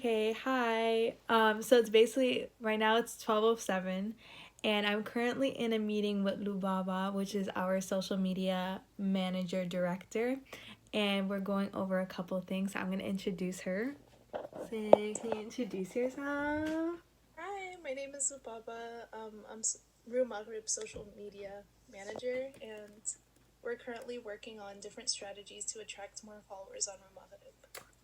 Okay, hi. So it's basically right now it's 12:07 and I'm currently in a meeting with Lubaba, which is our social media manager director, and we're going over a couple of things. I'm going to introduce her. Say, can you introduce yourself? Hi, my name is Zubaba. Rue Maghreb social media manager, and we're currently working on different strategies to attract more followers on Rue Maghreb.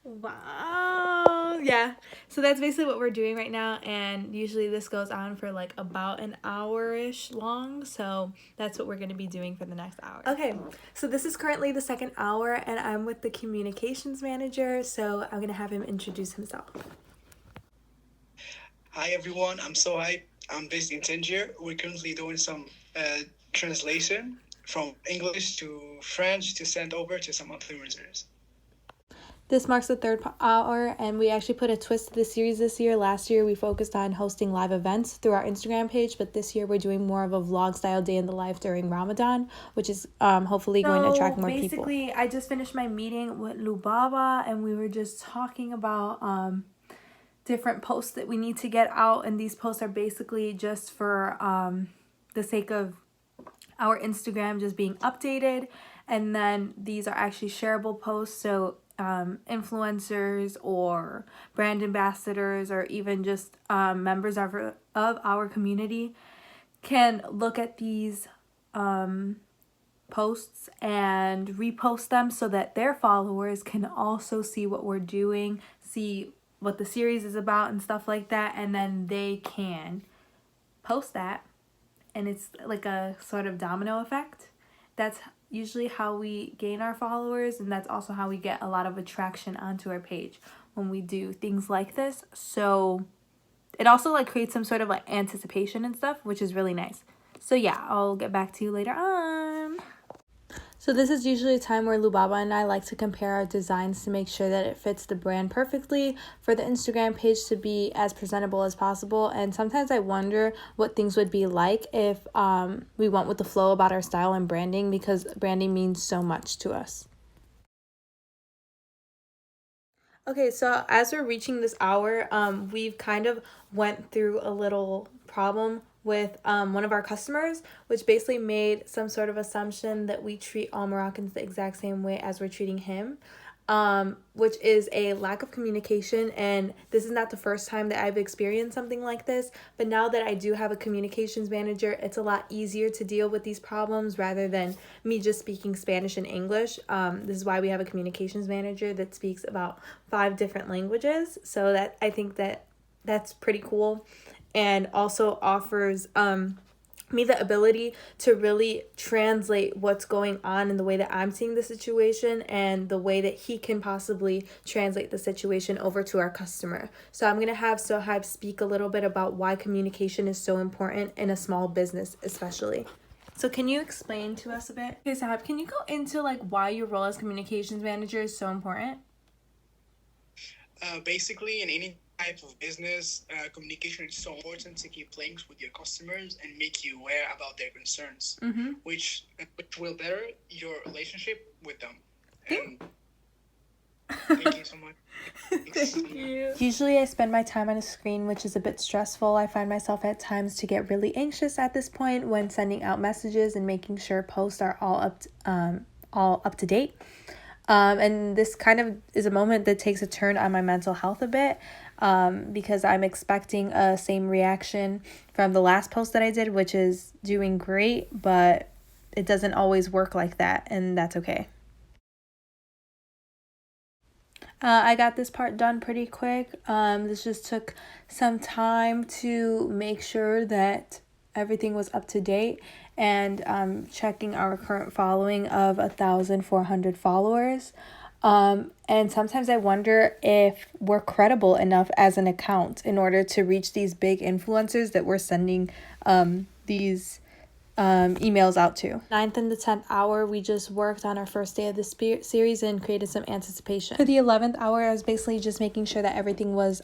Wow. Yeah. So that's basically what we're doing right now. And usually this goes on for like about an hour-ish long. So that's what we're going to be doing for the next hour. Okay. So this is currently the second hour and I'm with the communications manager. So I'm going to have him introduce himself. Hi everyone, I'm so hyped. I'm based in Tangier. We're currently doing some translation from English to French to send over to some influencers. This marks the third hour, and we actually put a twist to the series this year. Last year, we focused on hosting live events through our Instagram page, but this year we're doing more of a vlog-style day in the life during Ramadan, which is hopefully going to attract more people. Basically, I just finished my meeting with Lubaba, and we were just talking about different posts that we need to get out, and these posts are basically just for the sake of our Instagram just being updated, and then these are actually shareable posts, so influencers or brand ambassadors or even just members of our community can look at these posts and repost them so that their followers can also see what we're doing, see what the series is about and stuff like that, and then they can post that, and it's like a sort of domino effect. That's usually how we gain our followers, and that's also how we get a lot of attraction onto our page when we do things like this. So it also like creates some sort of like anticipation and stuff, which is really nice. So yeah, I'll get back to you later on. So this is usually a time where Lubaba and I like to compare our designs to make sure that it fits the brand perfectly for the Instagram page to be as presentable as possible. And sometimes I wonder what things would be like if we went with the flow about our style and branding, because branding means so much to us. Okay, so as we're reaching this hour, we've kind of went through a little problem with one of our customers, which basically made some sort of assumption that we treat all Moroccans the exact same way as we're treating him, which is a lack of communication. And this is not the first time that I've experienced something like this, but now that I do have a communications manager, it's a lot easier to deal with these problems rather than me just speaking Spanish and English. This is why we have a communications manager that speaks about 5 different languages. So that I think that's pretty cool, and also offers me the ability to really translate what's going on in the way that I'm seeing the situation and the way that he can possibly translate the situation over to our customer. So I'm going to have Sohaib speak a little bit about why communication is so important in a small business especially. So can you explain to us a bit? Okay, Sohaib, can you go into like why your role as communications manager is so important? Basically, in any type of business, communication is so important to keep links with your customers and make you aware about their concerns, which will better your relationship with them. And thank you so much. Thank you. Usually I spend my time on a screen, which is a bit stressful. I find myself at times to get really anxious at this point when sending out messages and making sure posts are all up to date. And this kind of is a moment that takes a turn on my mental health a bit, because I'm expecting a same reaction from the last post that I did, which is doing great, but it doesn't always work like that, and that's okay. I got this part done pretty quick. This just took some time to make sure that everything was up to date, and checking our current following of 1,400 followers. And sometimes I wonder if we're credible enough as an account in order to reach these big influencers that we're sending these emails out to. 9th and the 10th hour, we just worked on our first day of the series and created some anticipation. For the 11th hour, I was basically just making sure that everything was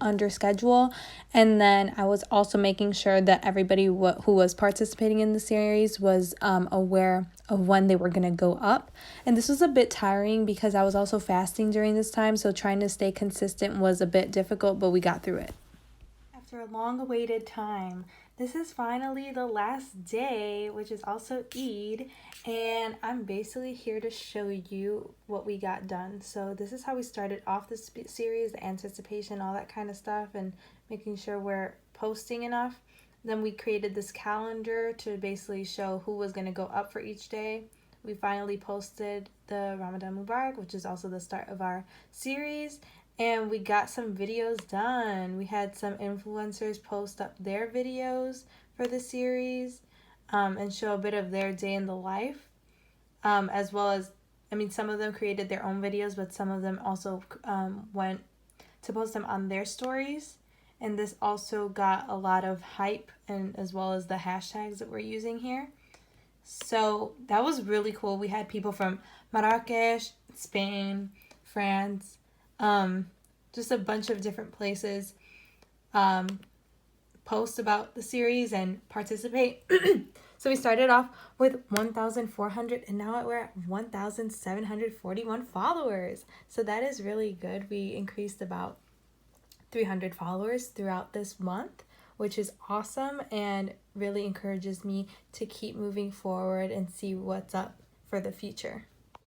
under schedule. And then I was also making sure that everybody who was participating in the series was aware of when they were going to go up. And this was a bit tiring because I was also fasting during this time, so trying to stay consistent was a bit difficult, but we got through it. After a long-awaited time, this is finally the last day, which is also Eid, and I'm basically here to show you what we got done. So this is how we started off this series, the anticipation, all that kind of stuff, and making sure we're posting enough. Then we created this calendar to basically show who was going to go up for each day. We finally posted the Ramadan Mubarak, which is also the start of our series. And we got some videos done. We had some influencers post up their videos for the series and show a bit of their day in the life. As well as, some of them created their own videos, but some of them also went to post them on their stories. And this also got a lot of hype, and as well as the hashtags that we're using here. So that was really cool. We had people from Marrakesh, Spain, France, just a bunch of different places post about the series and participate. So we started off with 1,400 and now we're at 1,741 followers. So that is really good. We increased about 300 followers throughout this month, which is awesome and really encourages me to keep moving forward and see what's up for the future.